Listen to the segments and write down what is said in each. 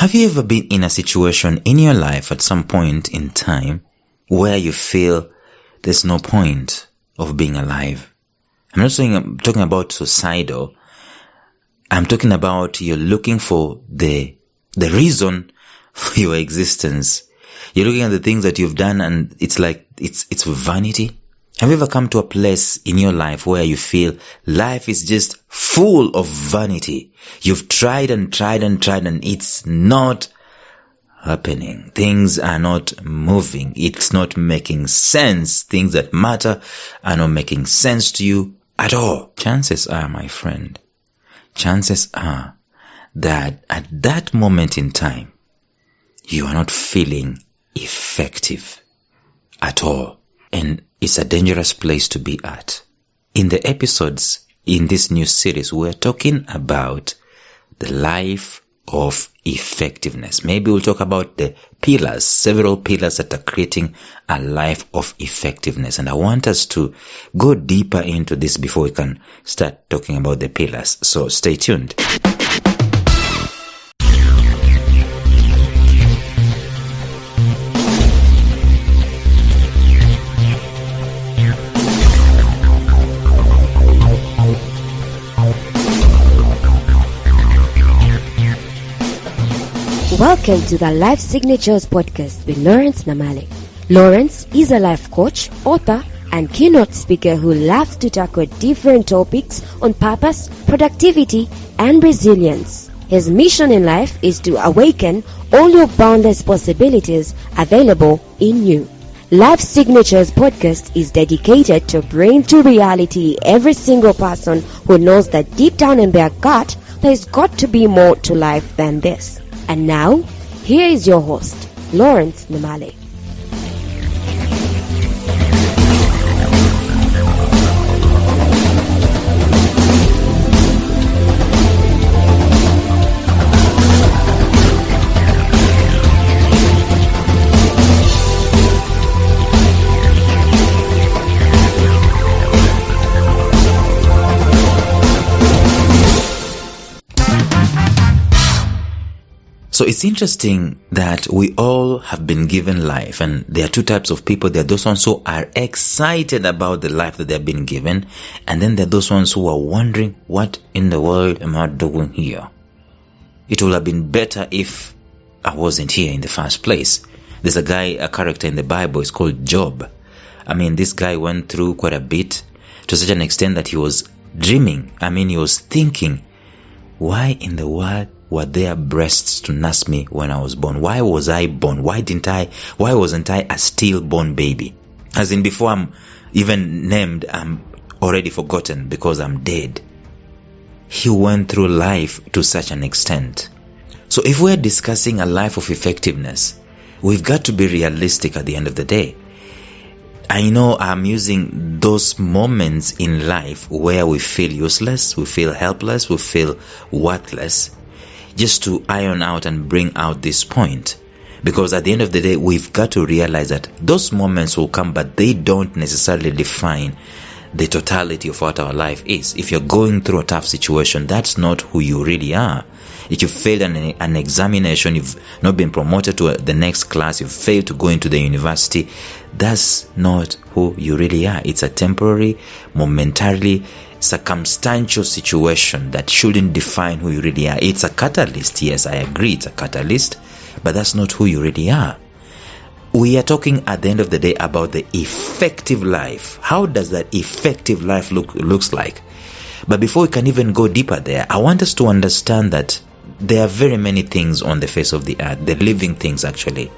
Have you ever been in a situation in your life at some point in time where you feel there's no point of being alive? I'm not saying I'm talking about suicidal. I'm talking about you're looking for the reason for your existence. You're looking at the things that you've done and it's like it's vanity. Have you ever come to a place in your life where you feel life is just full of vanity? You've tried and tried and tried and it's not happening. Things are not moving. It's not making sense. Things that matter are not making sense to you at all. Chances are, my friend, chances are that at that moment in time, you are not feeling effective at all. And it's a dangerous place to be at. In the episodes in this new series, we're talking about the life of effectiveness. Maybe we'll talk about the pillars, several pillars that are creating a life of effectiveness. And I want us to go deeper into this before we can start talking about the pillars. So stay tuned. Welcome to the Life Signatures podcast with Lawrence Namale. Lawrence is a life coach, author, and keynote speaker who loves to tackle different topics on purpose, productivity, and resilience. His mission in life is to awaken all your boundless possibilities available in you. Life Signatures podcast is dedicated to bring to reality every single person who knows that deep down in their gut, there's got to be more to life than this. And now, here is your host, Lawrence Namale. So it's interesting that we all have been given life, and there are two types of people. There are those ones who are excited about the life that they've been given, and then there are those ones who are wondering, what in the world am I doing here? It would have been better if I wasn't here in the first place. There's a character in the Bible, it's called Job. I mean, this guy went through quite a bit to such an extent that he was dreaming. I mean, he was thinking, why in the world were there breasts to nurse me when I was born? Why was I born? Why wasn't I a stillborn baby? As in, before I'm even named, I'm already forgotten because I'm dead. He went through life to such an extent. So if we're discussing a life of effectiveness, we've got to be realistic at the end of the day. I know I'm using those moments in life where we feel useless, we feel helpless, we feel worthless, just to iron out and bring out this point. Because at the end of the day, we've got to realize that those moments will come, but they don't necessarily define the totality of what our life is. If you're going through a tough situation, that's not who you really are. If you failed an examination, you've not been promoted to the next class, you've failed to go into the university, that's not who you really are. It's a temporary, momentarily, circumstantial situation that shouldn't define who you really are. It's a catalyst, yes, I agree, it's a catalyst, but that's not who you really are. We are talking at the end of the day about the effective life. How does that effective life looks like? But before we can even go deeper there, I want us to understand that there are very many things on the face of the earth, the living things actually.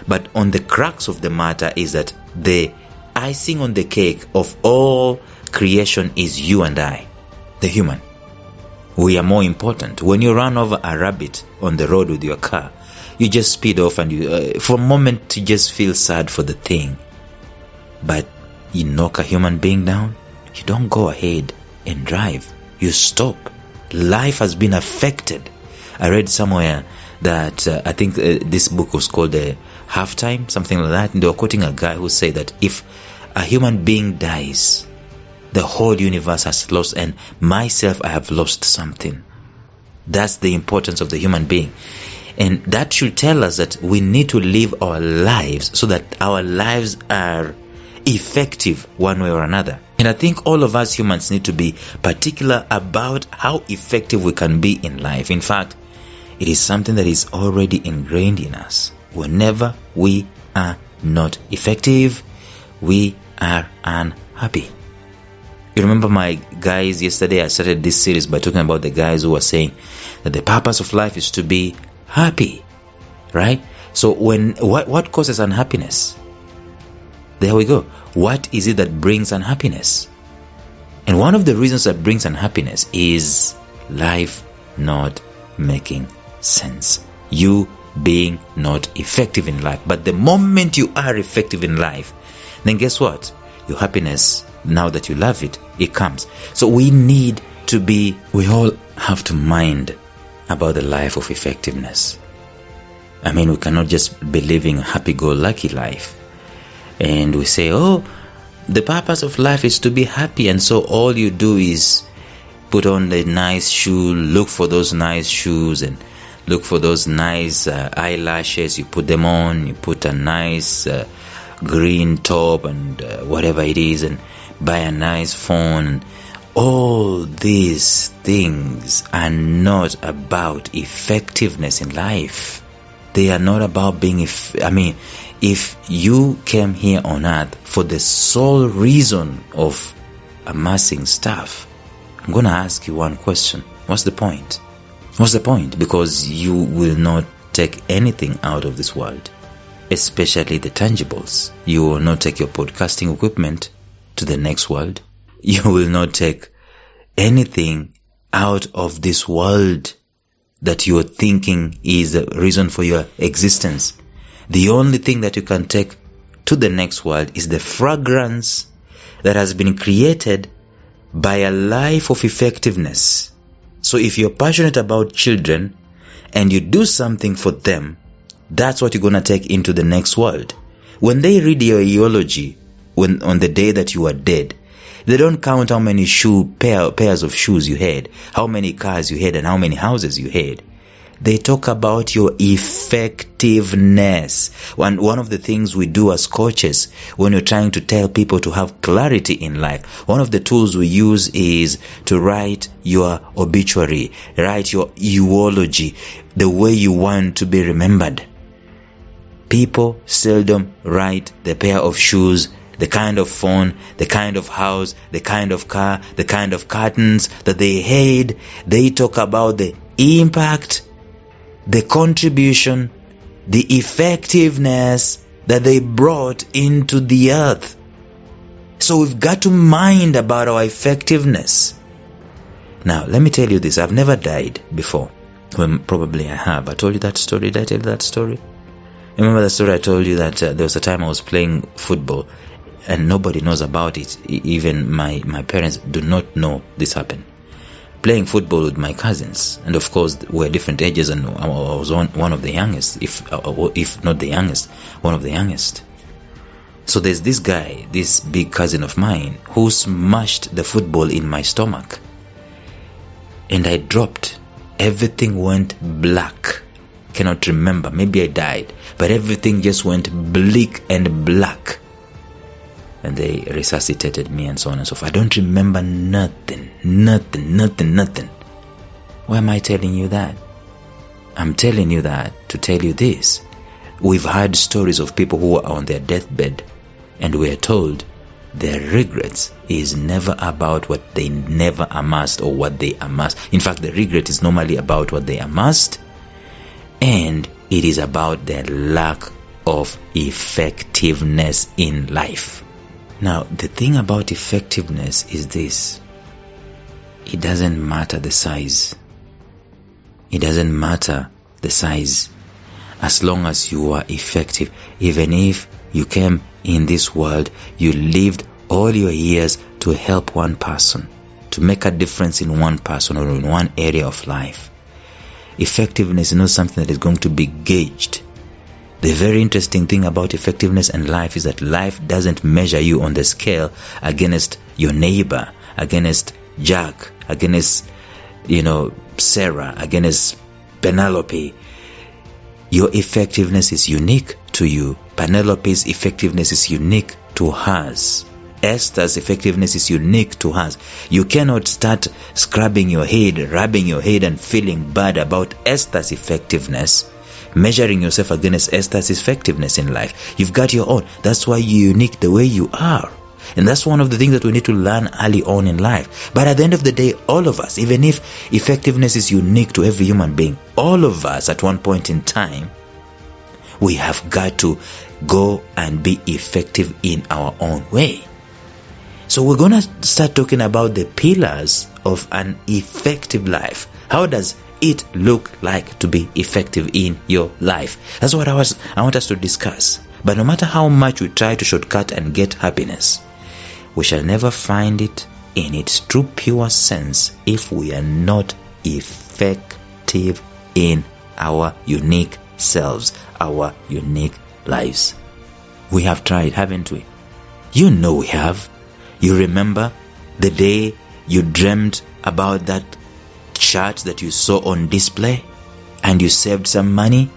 But on the crux of the matter is that the icing on the cake of all creation is you and I, the human. We are more important. When you run over a rabbit on the road with your car, you just speed off and you, for a moment, you just feel sad for the thing. But you knock a human being down, you don't go ahead and drive. You stop. Life has been affected. I read somewhere that I think this book was called Halftime, something like that. And they were quoting a guy who said that if a human being dies, the whole universe has lost, and myself, I have lost something. That's the importance of the human being. And that should tell us that we need to live our lives so that our lives are effective one way or another. And I think all of us humans need to be particular about how effective we can be in life. In fact, it is something that is already ingrained in us. Whenever we are not effective, we are unhappy. You remember my guys, yesterday I started this series by talking about the guys who were saying that the purpose of life is to be happy, right? So what causes unhappiness? There we go. What is it that brings unhappiness? And one of the reasons that brings unhappiness is life not making sense. You being not effective in life. But the moment you are effective in life, then guess what? Your happiness, now that you love it, it comes. So we all have to mind about the life of effectiveness. I mean, we cannot just be living a happy-go-lucky life. And we say, oh, the purpose of life is to be happy. And so all you do is put on the nice shoe, look for those nice shoes, and look for those nice eyelashes. You put them on, you put a nice green top and whatever it is, and buy a nice phone. All these things are not about effectiveness in life. They are not about being if you came here on earth for the sole reason of amassing stuff, I'm going to ask you one question. What's the point? What's the point? Because you will not take anything out of this world, especially the tangibles. You will not take your podcasting equipment to the next world. You will not take anything out of this world that you are thinking is the reason for your existence. The only thing that you can take to the next world is the fragrance that has been created by a life of effectiveness. So if you're passionate about children and you do something for them, that's what you're going to take into the next world. When they read your eulogy on the day that you are dead, they don't count how many pairs of shoes you had, how many cars you had, and how many houses you had. They talk about your effectiveness. One of the things we do as coaches when you're trying to tell people to have clarity in life, one of the tools we use is to write your obituary, write your eulogy, the way you want to be remembered. People seldom write the pair of shoes, the kind of phone, the kind of house, the kind of car, the kind of curtains that they had. They talk about the impact, the contribution, the effectiveness that they brought into the earth. So we've got to mind about our effectiveness. Now, let me tell you this. I've never died before. Well, probably I have. I told you that story. Did I tell you that story? Remember the story I told you that there was a time I was playing football and nobody knows about it. Even my parents do not know this happened. Playing football with my cousins, and of course we're different ages, and I was one of the youngest, if not the youngest, one of the youngest. So there's this guy, this big cousin of mine, who smashed the football in my stomach, and I dropped. Everything went black. Cannot remember, maybe I died, but everything just went bleak and black. And they resuscitated me and so on and so forth. I don't remember nothing. Why am I telling you that? I'm telling you that to tell you this. We've heard stories of people who are on their deathbed and we are told their regrets is never about what they never amassed or what they amassed. In fact, the regret is normally about what they amassed, and it is about their lack of effectiveness in life. Now, the thing about effectiveness is this. It doesn't matter the size. It doesn't matter the size. As long as you are effective, even if you came in this world, you lived all your years to help one person, to make a difference in one person or in one area of life. Effectiveness is not something that is going to be gauged. The very interesting thing about effectiveness and life is that life doesn't measure you on the scale against your neighbor, against Jack, against, Sarah, against Penelope. Your effectiveness is unique to you. Penelope's effectiveness is unique to hers. Esther's effectiveness is unique to hers. You cannot start scrubbing your head, rubbing your head and feeling bad about Esther's effectiveness, measuring yourself against Esther's effectiveness in life. You've got your own. That's why you're unique the way you are. And that's one of the things that we need to learn early on in life. But at the end of the day, all of us, even if effectiveness is unique to every human being, all of us at one point in time, we have got to go and be effective in our own way. So we're going to start talking about the pillars of an effective life. How does it look like to be effective in your life? That's what I want us to discuss. But no matter how much we try to shortcut and get happiness, we shall never find it in its true pure sense if we are not effective in our unique selves, our unique lives. We have tried, haven't we? You know we have. You remember the day you dreamed about that shirt that you saw on display, and you saved some money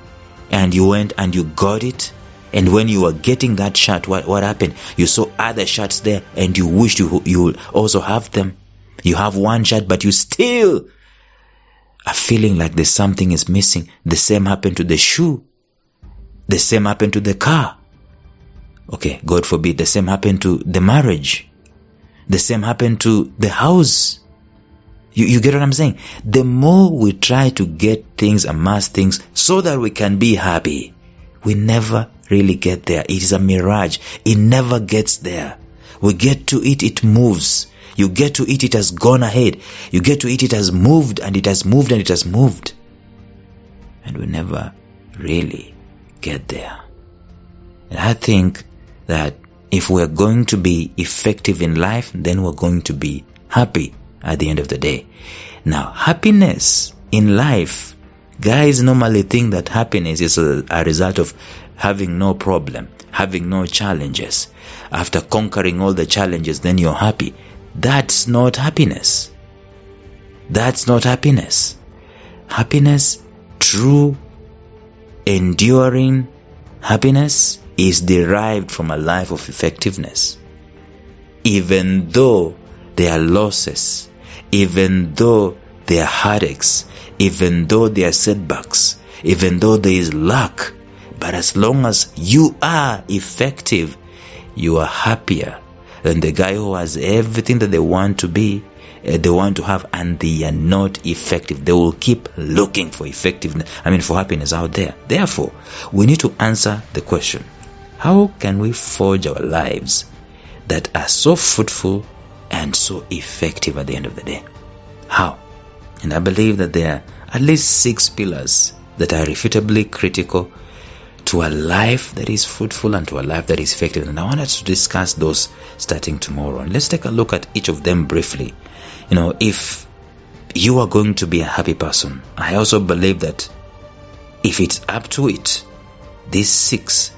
and you went and you got it, and when you were getting that shirt, what happened? You saw other shirts there and you wished you also have them. You have one shirt but you still are feeling like there's something is missing. The same happened to the shoe. The same happened to the car. Okay, God forbid, the same happened to the marriage. The same happened to the house. You get what I'm saying? The more we try to get things, amass things, so that we can be happy, we never really get there. It is a mirage. It never gets there. We get to it, it moves. You get to it, it has gone ahead. You get to it, it has moved, and it has moved, and it has moved. And we never really get there. And I think that if we're going to be effective in life, then we're going to be happy at the end of the day. Now, happiness in life, guys normally think that happiness is a result of having no problem, having no challenges. After conquering all the challenges, then you're happy. That's not happiness. That's not happiness. Happiness, true, enduring happiness, is derived from a life of effectiveness. Even though there are losses, even though there are heartaches, even though there are setbacks, even though there is luck, but as long as you are effective, you are happier than the guy who has everything that they want to be, they want to have, and they are not effective. They will keep looking for effectiveness, for happiness out there. Therefore, we need to answer the question, how can we forge our lives that are so fruitful and so effective at the end of the day? How? And I believe that there are at least 6 pillars that are irrefutably critical to a life that is fruitful and to a life that is effective. And I want us to discuss those starting tomorrow. And let's take a look at each of them briefly. If you are going to be a happy person, I also believe that if it's up to it, these 6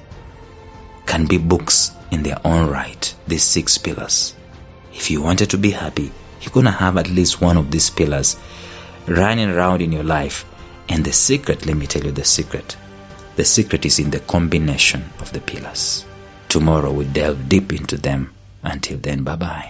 can be books in their own right. These 6 pillars. If you wanted to be happy, you're going to have at least one of these pillars running around in your life. And the secret, let me tell you the secret. The secret is in the combination of the pillars. Tomorrow we delve deep into them. Until then, bye-bye.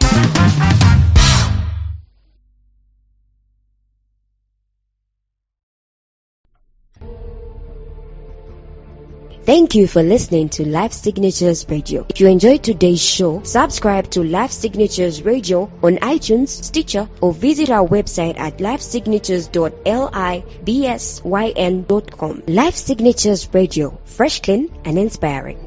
Thank you for listening to Life Signatures Radio. If you enjoyed today's show, subscribe to Life Signatures Radio on iTunes, Stitcher, or visit our website at lifesignatures.libsyn.com. Life Signatures Radio, fresh, clean, and inspiring.